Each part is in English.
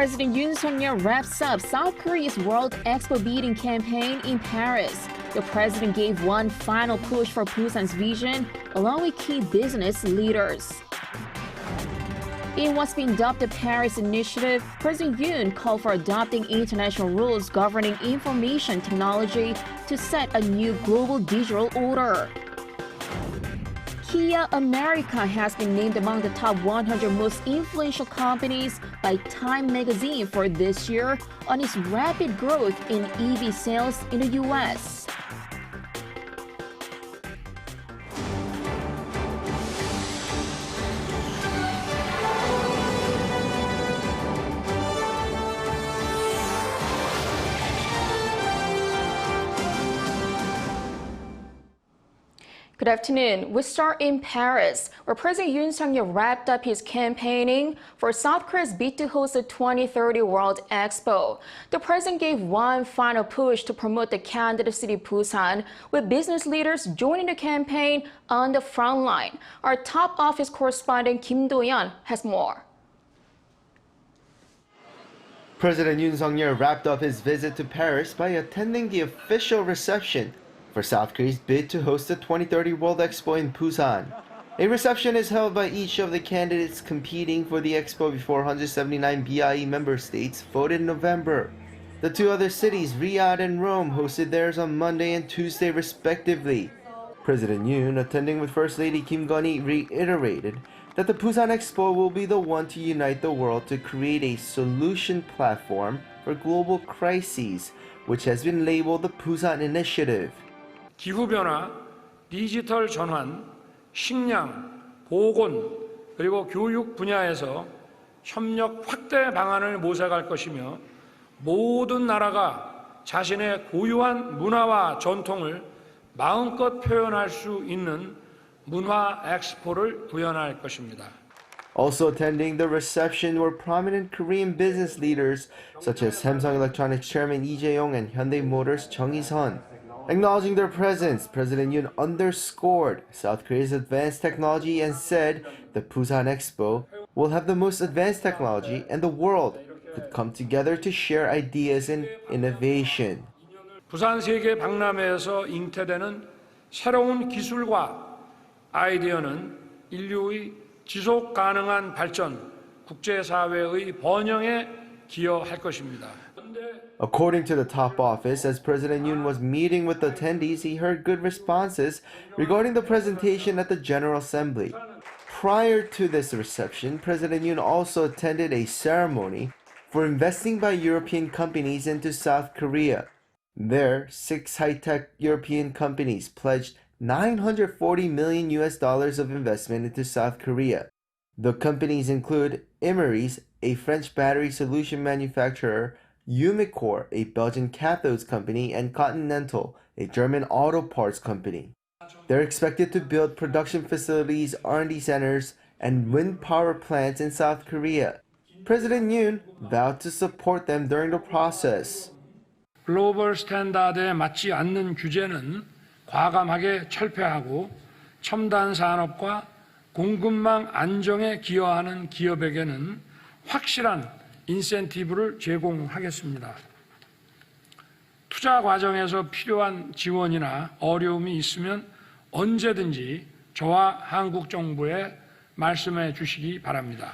President Yoon wraps up South Korea's World Expo bidding campaign in Paris. The president gave one final push for Busan's vision, along with key business leaders. In what's been dubbed the Paris Initiative, President Yoon called for adopting international rules governing information technology to set a new global digital order. Kia America has been named among the top 100 most influential companies by Time magazine for this year on its rapid growth in EV sales in the U.S. Good afternoon. We start in Paris, where President Yoon wrapped up his campaigning for South Korea's bid to host the 2030 World Expo. The president gave one final push to promote the candidate city Busan, with business leaders joining the campaign on the front line. Our top office correspondent Kim Do-yeon has more. President Yoon wrapped up his visit to Paris by attending the official reception for South Korea's bid to host the 2030 World Expo in Busan. A reception is held by each of the candidates competing for the expo before 179 BIE member states voted in November. The two other cities, Riyadh and Rome, hosted theirs on Monday and Tuesday respectively. President Yoon, attending with First Lady Kim Gun-hee, reiterated that the Busan Expo will be the one to unite the world to create a solution platform for global crises, which has been labeled the Busan Initiative. 기후변화, 디지털 전환, 식량, 보건, 그리고 교육 분야에서 협력 확대 방안을 모색할 것이며 모든 나라가 자신의 고유한 문화와 전통을 마음껏 표현할 수 있는 문화 엑스포를 구현할 것입니다. Also attending the reception were prominent Korean business leaders such as Samsung Electronics Chairman Lee Jae-yong and Hyundai Motors Chung Hee-sun. Acknowledging their presence, President Yoon underscored South Korea's advanced technology and said the Busan Expo will have the most advanced technology and the world could come together to share ideas and innovation. 부산 세계 박람회에서 잉태되는 새로운 기술과 아이디어는 인류의 지속 가능한 발전, 국제사회의 번영에 기여할 것입니다. According to the top office, as President Yoon was meeting with attendees, he heard good responses regarding the presentation at the General Assembly. Prior to this reception, President Yoon also attended a ceremony for investing by European companies into South Korea. There, 6 high-tech European companies pledged $940 million of investment into South Korea. The companies include Imerys, a French battery solution manufacturer, Umicore, a Belgian cathodes company, and Continental, a German auto parts company. They're expected to build production facilities, R&D centers, and wind power plants in South Korea. President Yoon vowed to support them during the process. 글로벌 스탠다드에 맞지 않는 규제는 과감하게 철폐하고 첨단 산업과 공급망 안정에 기여하는 기업에게는 확실한 인센티브를 제공하겠습니다. 투자 과정에서 필요한 지원이나 어려움이 있으면 언제든지 저와 한국 정부에 말씀해 주시기 바랍니다.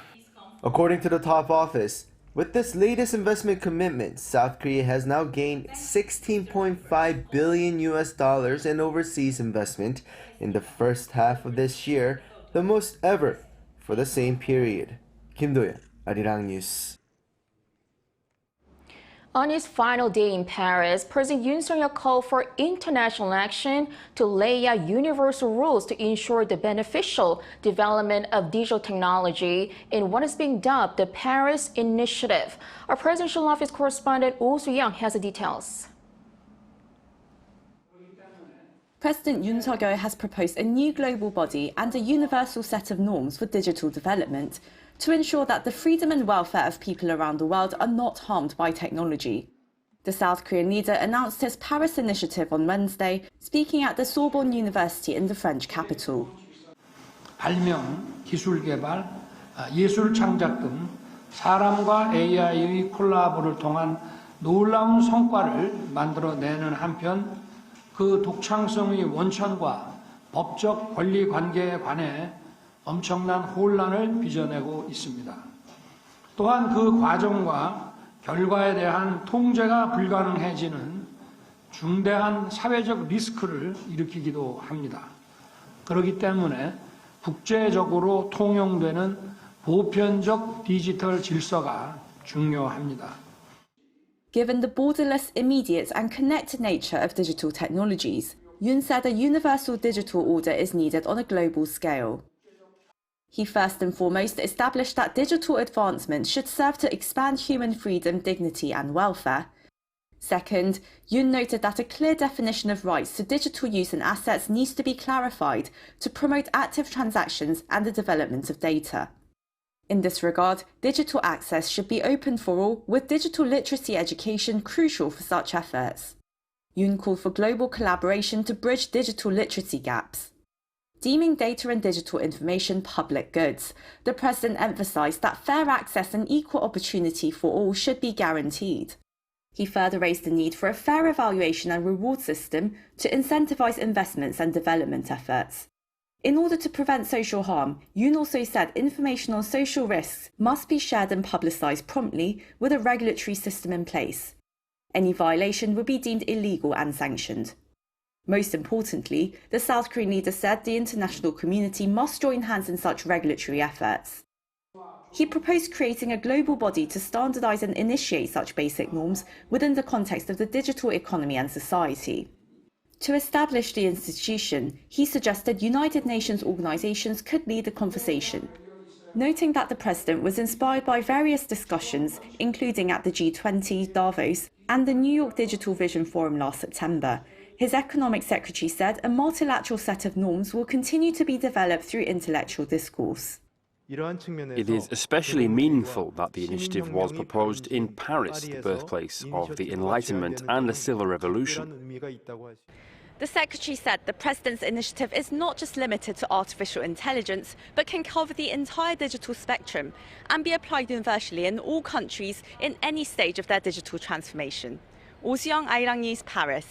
According to the top office, with this latest investment commitment, South Korea has now gained $16.5 billion in overseas investment in the first half of this year, the most ever for the same period. Kim Do-yeon, Arirang News. On his final day in Paris, President Yoon called for international action to lay out universal rules to ensure the beneficial development of digital technology in what is being dubbed the Paris Initiative. Our presidential office correspondent Oh Soo-young has the details. President Yoon has proposed a new global body and a universal set of norms for digital development to ensure that the freedom and welfare of people around the world are not harmed by technology. The South Korean leader announced his Paris initiative on Wednesday, speaking at the Sorbonne University in the French capital. 발명, 기술 개발, 예술 창작 등 사람과 AI의 콜라보를 통한 놀라운 성과를 만들어내는 한편 그 독창성의 원천과 법적 권리 관계에 관해 엄청난 혼란을 빚어내고 있습니다. 또한 그 과정과 결과에 대한 통제가 불가능해지는 중대한 사회적 리스크를 일으키기도 합니다. 그렇기 때문에 국제적으로 통용되는 보편적 디지털 질서가 중요합니다. Given the borderless, immediate and connected nature of digital technologies, Yoon said a universal digital order is needed on a global scale. He first and foremost established that digital advancement should serve to expand human freedom, dignity and welfare. Second, Yoon noted that a clear definition of rights to digital use and assets needs to be clarified to promote active transactions and the development of data. In this regard, digital access should be open for all, with digital literacy education crucial for such efforts. Yoon called for global collaboration to bridge digital literacy gaps. Deeming data and digital information public goods, the President emphasised that fair access and equal opportunity for all should be guaranteed. He further raised the need for a fair evaluation and reward system to incentivise investments and development efforts. In order to prevent social harm, Yoon also said information on social risks must be shared and publicised promptly with a regulatory system in place. Any violation would be deemed illegal and sanctioned. Most importantly, the South Korean leader said the international community must join hands in such regulatory efforts. He proposed creating a global body to standardise and initiate such basic norms within the context of the digital economy and society. To establish the institution, he suggested United Nations organisations could lead the conversation, noting that the President was inspired by various discussions, including at the G20, Davos, and the New York Digital Vision Forum last September. His economic secretary said a multilateral set of norms will continue to be developed through intellectual discourse. It is especially meaningful that the initiative was proposed in Paris, the birthplace of the Enlightenment and the Civil Revolution. The Secretary said the President's initiative is not just limited to artificial intelligence, but can cover the entire digital spectrum and be applied universally in all countries in any stage of their digital transformation. 오수영, Arirang News, Paris.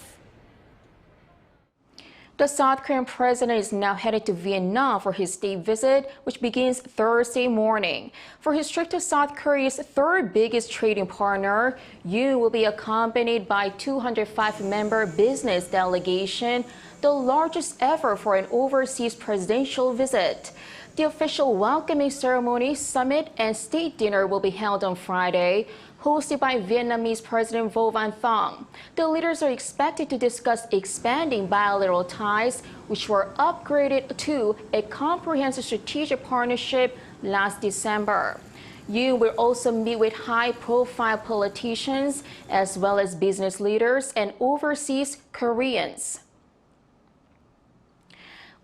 The South Korean president is now headed to Vietnam for his state visit, which begins Thursday morning. For his trip to South Korea's third biggest trading partner, Yoon will be accompanied by 205-member business delegation, the largest ever for an overseas presidential visit. The official welcoming ceremony, summit, and state dinner will be held on Friday, hosted by Vietnamese President Vo Van Thong. The leaders are expected to discuss expanding bilateral ties, which were upgraded to a comprehensive strategic partnership last December. Yoon will also meet with high-profile politicians, as well as business leaders and overseas Koreans.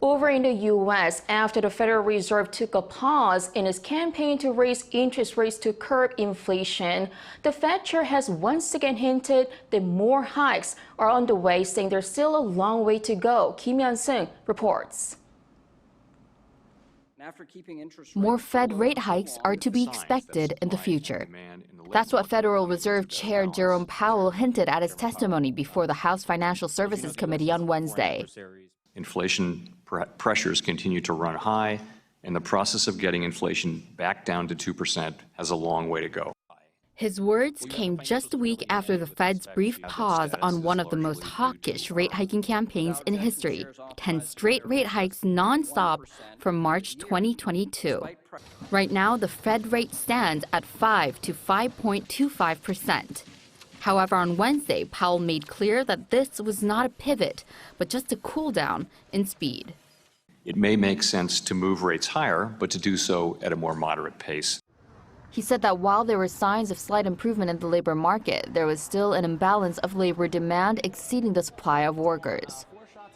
Over in the U.S., after the Federal Reserve took a pause in its campaign to raise interest rates to curb inflation, the Fed chair has once again hinted that more hikes are on the way, saying there's still a long way to go. Kim Hyun-sung reports. More Fed rate hikes are to be expected in the future. That's what Federal Reserve Chair Jerome Powell hinted at his testimony before the House Financial Services Committee on Wednesday. Inflation pressures continue to run high, and the process of getting inflation back down to 2% has a long way to go. His words came just a week after the Fed's brief pause on one of the most hawkish rate hiking campaigns in history, 10 straight rate hikes nonstop from March 2022. Right now, the Fed rate stands at 5 to 5.25%. However, on Wednesday, Powell made clear that this was not a pivot, but just a cool down in speed. It may make sense to move rates higher, but to do so at a more moderate pace. He said that while there were signs of slight improvement in the labor market, there was still an imbalance of labor demand exceeding the supply of workers.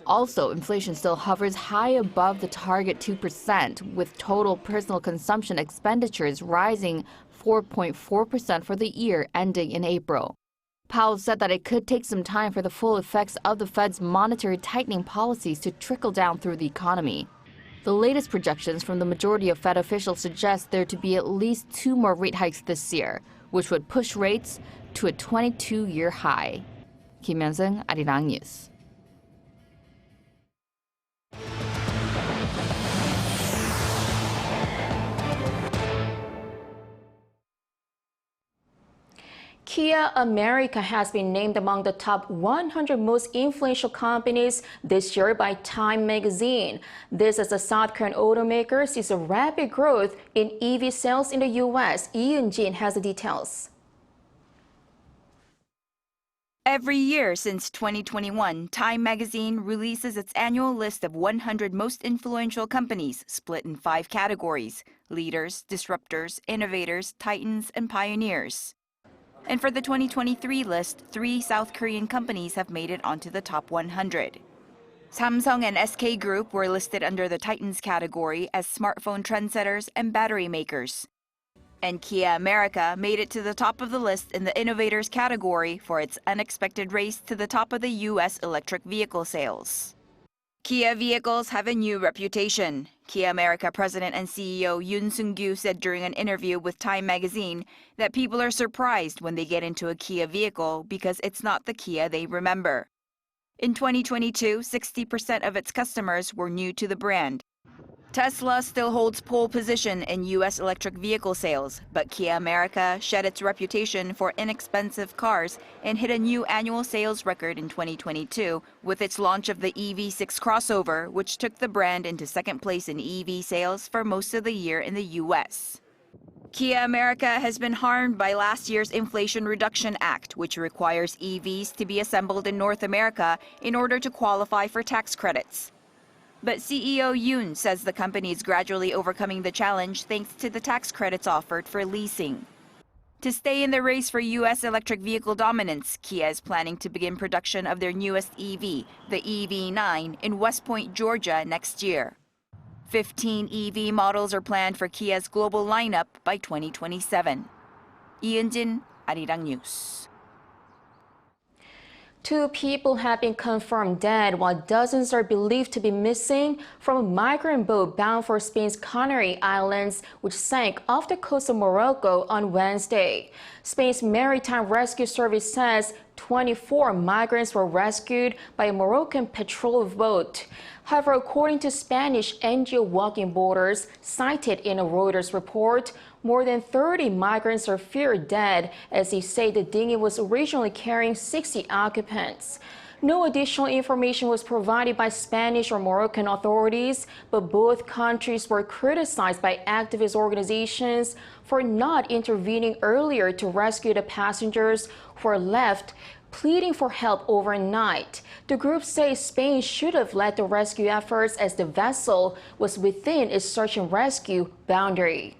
Also, inflation still hovers high above the target 2%, with total personal consumption expenditures rising 4.4% for the year ending in April. Powell said that it could take some time for the full effects of the Fed's monetary tightening policies to trickle down through the economy. The latest projections from the majority of Fed officials suggest there to be at least 2 more rate hikes this year, which would push rates to a 22-year high. Kim Hyun-sung, Arirang News. Kia America has been named among the top 100 most influential companies this year by Time magazine. This as the South Korean automaker sees a rapid growth in EV sales in the U.S. Yoon has the details. Every year since 2021, Time magazine releases its annual list of 100 most influential companies split in 5 categories: leaders, disruptors, innovators, titans, and pioneers. And for the 2023 list, 3 South Korean companies have made it onto the top 100. Samsung and SK Group were listed under the Titans category as smartphone trendsetters and battery makers. And Kia America made it to the top of the list in the Innovators category for its unexpected race to the top of the U.S. electric vehicle sales. Kia vehicles have a new reputation. Kia America President and CEO Yoon said during an interview with Time magazine that people are surprised when they get into a Kia vehicle because it's not the Kia they remember. In 2022, 60% of its customers were new to the brand. Tesla still holds pole position in U.S. electric vehicle sales, but Kia America shed its reputation for inexpensive cars and hit a new annual sales record in 2022 with its launch of the EV6 crossover, which took the brand into second place in EV sales for most of the year in the U.S. Kia America has been harmed by last year's Inflation Reduction Act, which requires EVs to be assembled in North America in order to qualify for tax credits. But CEO Yoon says the company is gradually overcoming the challenge thanks to the tax credits offered for leasing. To stay in the race for U.S. electric vehicle dominance, Kia is planning to begin production of their newest EV, the EV9, in West Point, Georgia next year. 15 EV models are planned for Kia's global lineup by 2027. Yoon, Arirang News. 2 people have been confirmed dead, while dozens are believed to be missing from a migrant boat bound for Spain's Canary Islands, which sank off the coast of Morocco on Wednesday. Spain's Maritime Rescue Service says 24 migrants were rescued by a Moroccan patrol boat. However, according to Spanish NGO Walking Borders, cited in a Reuters report, more than 30 migrants are feared dead, as they say the dinghy was originally carrying 60 occupants. No additional information was provided by Spanish or Moroccan authorities, but both countries were criticized by activist organizations for not intervening earlier to rescue the passengers who were left pleading for help overnight. The group says Spain should have led the rescue efforts as the vessel was within its search and rescue boundary.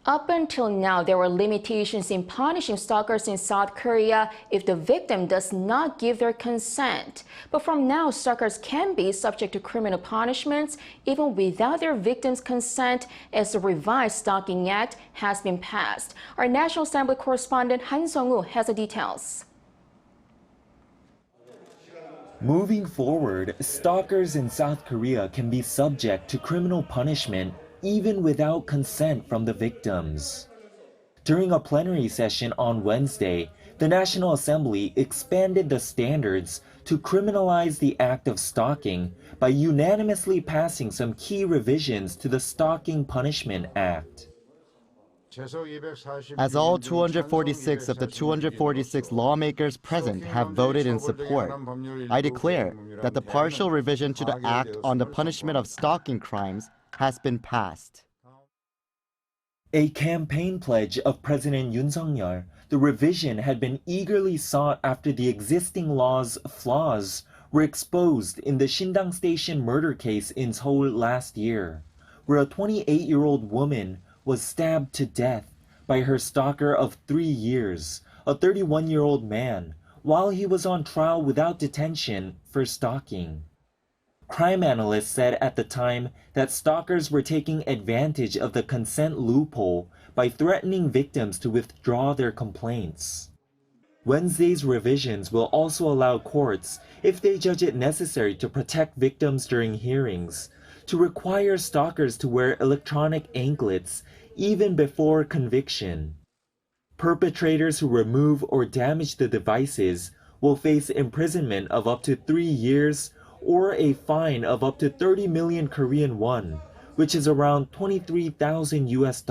Up until now, there were limitations in punishing stalkers in South Korea if the victim does not give their consent. But from now, stalkers can be subject to criminal punishments even without their victim's consent, as the revised Stalking Act has been passed. Our National Assembly correspondent Han Sung-woo has the details. Moving forward, stalkers in South Korea can be subject to criminal punishment even without consent from the victims. During a plenary session on Wednesday, the National Assembly expanded the standards to criminalize the act of stalking by unanimously passing some key revisions to the Stalking Punishment Act. As all 246 of the 246 lawmakers present have voted in support, I declare that the partial revision to the Act on the Punishment of Stalking Crimes has been passed. A campaign pledge of President Yoon, the revision had been eagerly sought after the existing law's flaws were exposed in the Shindang Station murder case in Seoul last year, where a 28-year-old woman was stabbed to death by her stalker of 3 years, a 31-year-old man, while he was on trial without detention for stalking. Crime analysts said at the time that stalkers were taking advantage of the consent loophole by threatening victims to withdraw their complaints. Wednesday's revisions will also allow courts, if they judge it necessary to protect victims during hearings, to require stalkers to wear electronic anklets even before conviction. Perpetrators who remove or damage the devices will face imprisonment of up to 3 years or a fine of up to 30 million Korean won, which is around $23,000 US.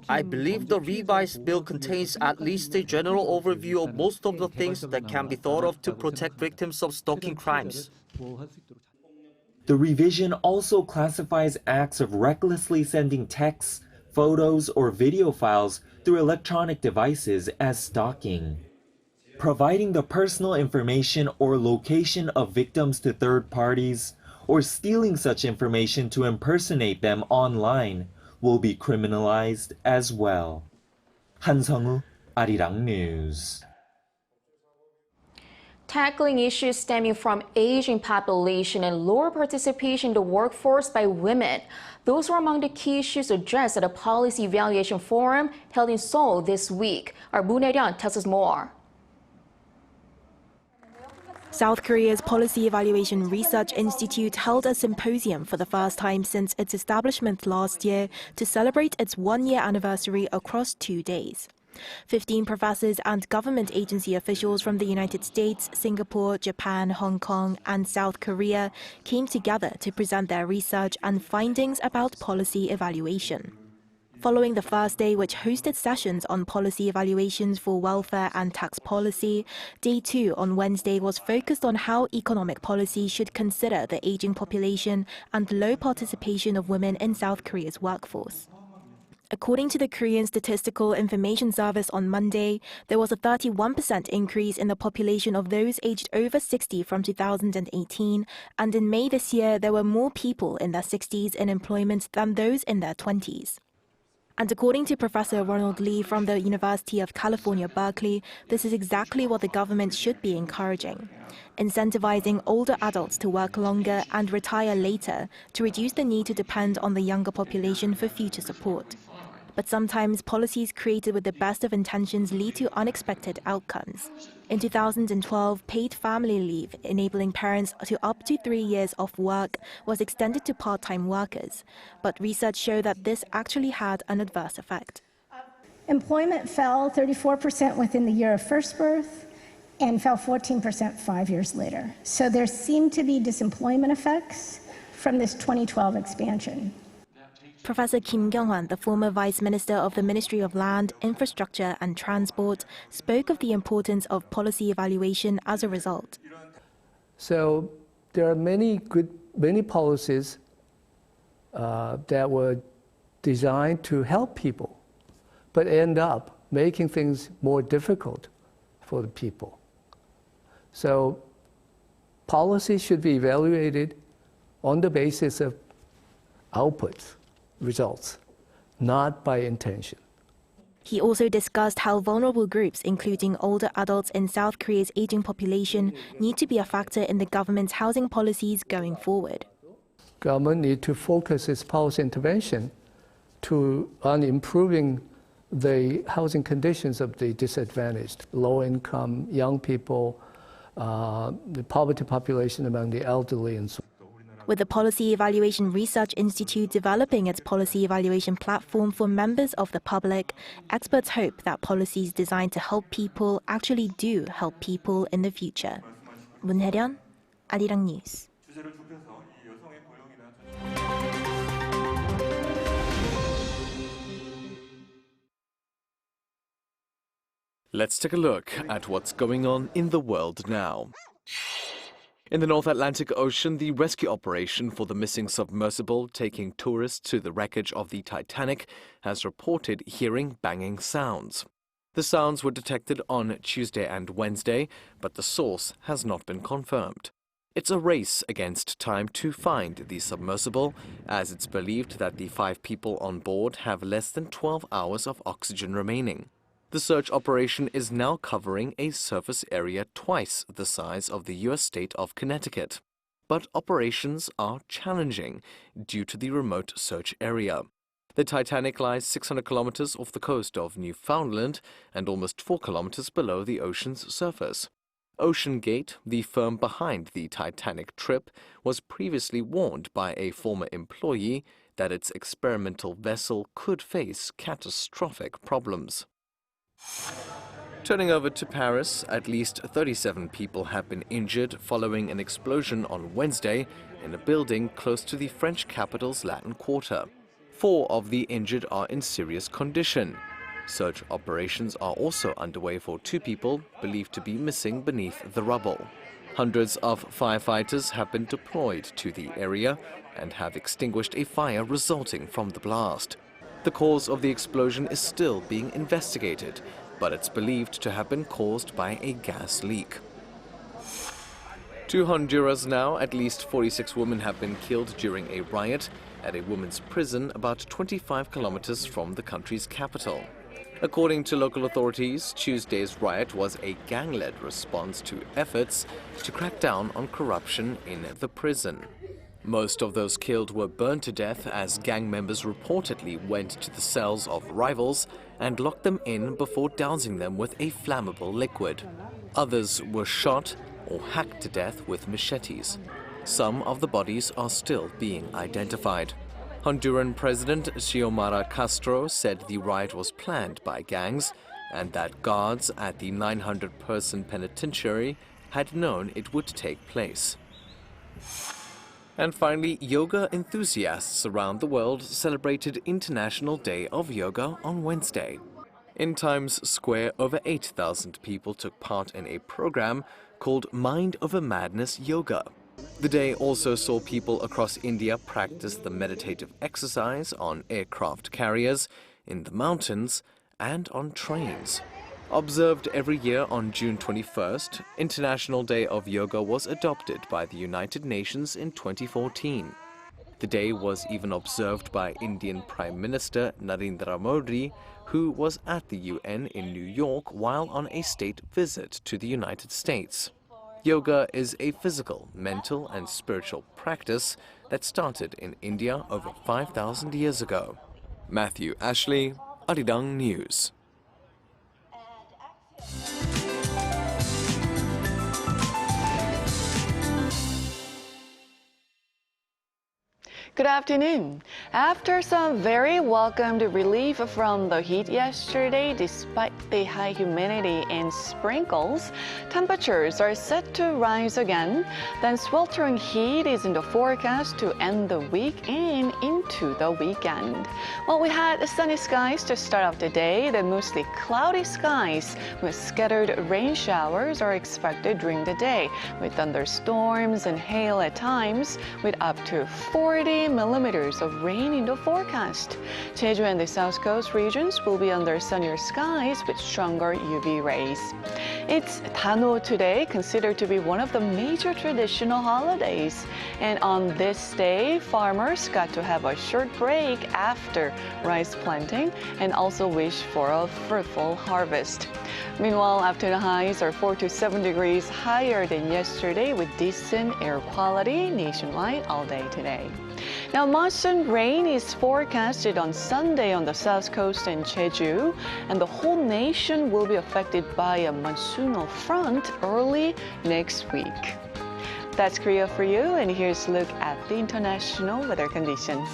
I believe the revised bill contains at least a general overview of most of the things that can be thought of to protect victims of stalking crimes. The revision also classifies acts of recklessly sending texts, photos, or video files through electronic devices as stalking. Providing the personal information or location of victims to third parties, or stealing such information to impersonate them online will be criminalized as well. 한성우, Arirang News. Tackling issues stemming from aging population and lower participation in the workforce by women. Those were among the key issues addressed at a policy evaluation forum held in Seoul this week. Our Moon Ae-ryun tells us more. South Korea's Policy Evaluation Research Institute held a symposium for the first time since its establishment last year to celebrate its one-year anniversary across 2 days. 15 professors and government agency officials from the United States, Singapore, Japan, Hong Kong, and South Korea came together to present their research and findings about policy evaluation. Following the first day, which hosted sessions on policy evaluations for welfare and tax policy, Day 2 on Wednesday was focused on how economic policy should consider the aging population and low participation of women in South Korea's workforce. According to the Korean Statistical Information Service on Monday, there was a 31% increase in the population of those aged over 60 from 2018, and in May this year, there were more people in their 60s in employment than those in their 20s. And according to Professor Ronald Lee from the University of California, Berkeley, this is exactly what the government should be encouraging, incentivizing older adults to work longer and retire later to reduce the need to depend on the younger population for future support. But sometimes policies created with the best of intentions lead to unexpected outcomes. In 2012, paid family leave, enabling parents to up to 3 years off work, was extended to part-time workers. But research showed that this actually had an adverse effect. Employment fell 34% within the year of first birth and fell 14% 5 years later. So there seemed to be disemployment effects from this 2012 expansion. Professor Kim Kyung-hwan, the former Vice Minister of the Ministry of Land, Infrastructure and Transport, spoke of the importance of policy evaluation as a result. So there are many policies that were designed to help people, but end up making things more difficult for the people. So policy should be evaluated on the basis of outputs, results, not by intention. He also discussed how vulnerable groups, including older adults in South Korea's aging population, need to be a factor in the government's housing policies going forward. Government needs to focus its policy intervention on improving the housing conditions of the disadvantaged, low-income, young people, the poverty population among the elderly, and so on. With the Policy Evaluation Research Institute developing its policy evaluation platform for members of the public, experts hope that policies designed to help people actually do help people in the future. Moon Ae-ryun, Arirang News. Let's take a look at what's going on in the world now. In the North Atlantic Ocean, the rescue operation for the missing submersible taking tourists to the wreckage of the Titanic has reported hearing banging sounds. The sounds were detected on Tuesday and Wednesday, but the source has not been confirmed. It's a race against time to find the submersible, as it's believed that the 5 people on board have less than 12 hours of oxygen remaining. The search operation is now covering a surface area twice the size of the U.S. state of Connecticut. But operations are challenging due to the remote search area. The Titanic lies 600 kilometers off the coast of Newfoundland and almost 4 kilometers below the ocean's surface. OceanGate, the firm behind the Titanic trip, was previously warned by a former employee that its experimental vessel could face catastrophic problems. Turning over to Paris, at least 37 people have been injured following an explosion on Wednesday in a building close to the French capital's Latin Quarter. 4 of the injured are in serious condition. Search operations are also underway for 2 people believed to be missing beneath the rubble. Hundreds of firefighters have been deployed to the area and have extinguished a fire resulting from the blast. The cause of the explosion is still being investigated, but it's believed to have been caused by a gas leak. To Honduras now, at least 46 women have been killed during a riot at a women's prison about 25 kilometers from the country's capital. According to local authorities, Tuesday's riot was a gang-led response to efforts to crack down on corruption in the prison. Most of those killed were burned to death as gang members reportedly went to the cells of rivals and locked them in before dousing them with a flammable liquid. Others were shot or hacked to death with machetes. Some of the bodies are still being identified. Honduran President Xiomara Castro said the riot was planned by gangs and that guards at the 900-person penitentiary had known it would take place. And finally, yoga enthusiasts around the world celebrated International Day of Yoga on Wednesday. In Times Square, over 8,000 people took part in a program called Mind Over Madness Yoga. The day also saw people across India practice the meditative exercise on aircraft carriers, in the mountains, and on trains. Observed every year on June 21st, International Day of Yoga was adopted by the United Nations in 2014. The day was even observed by Indian Prime Minister Narendra Modi, who was at the UN in New York while on a state visit to the United States. Yoga is a physical, mental, and spiritual practice that started in India over 5,000 years ago. Matthew Ashley, Arirang News. Good afternoon. After some very welcomed relief from the heat yesterday, despite the high humidity and sprinkles, temperatures are set to rise again. Then sweltering heat is in the forecast to end the week and into the weekend. Well, we had sunny skies to start off the day, then mostly cloudy skies with scattered rain showers are expected during the day, with thunderstorms and hail at times, with up to 40 millimeters of rain in the forecast. Jeju and the South Coast regions will be under sunnier skies with stronger UV rays. It's Dano today, considered to be one of the major traditional holidays. And on this day, farmers got to have a short break after rice planting and also wish for a fruitful harvest. Meanwhile, afternoon highs are 4 to 7 degrees higher than yesterday with decent air quality nationwide all day today. Now, monsoon rain is forecasted on Sunday on the South Coast and Jeju, and the whole nation will be affected by a monsoonal front early next week. That's Korea for you, and here's a look at the international weather conditions.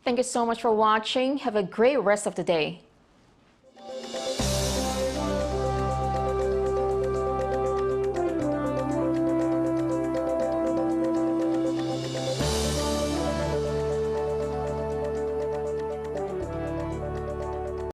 Thank you so much for watching. Have a great rest of the day.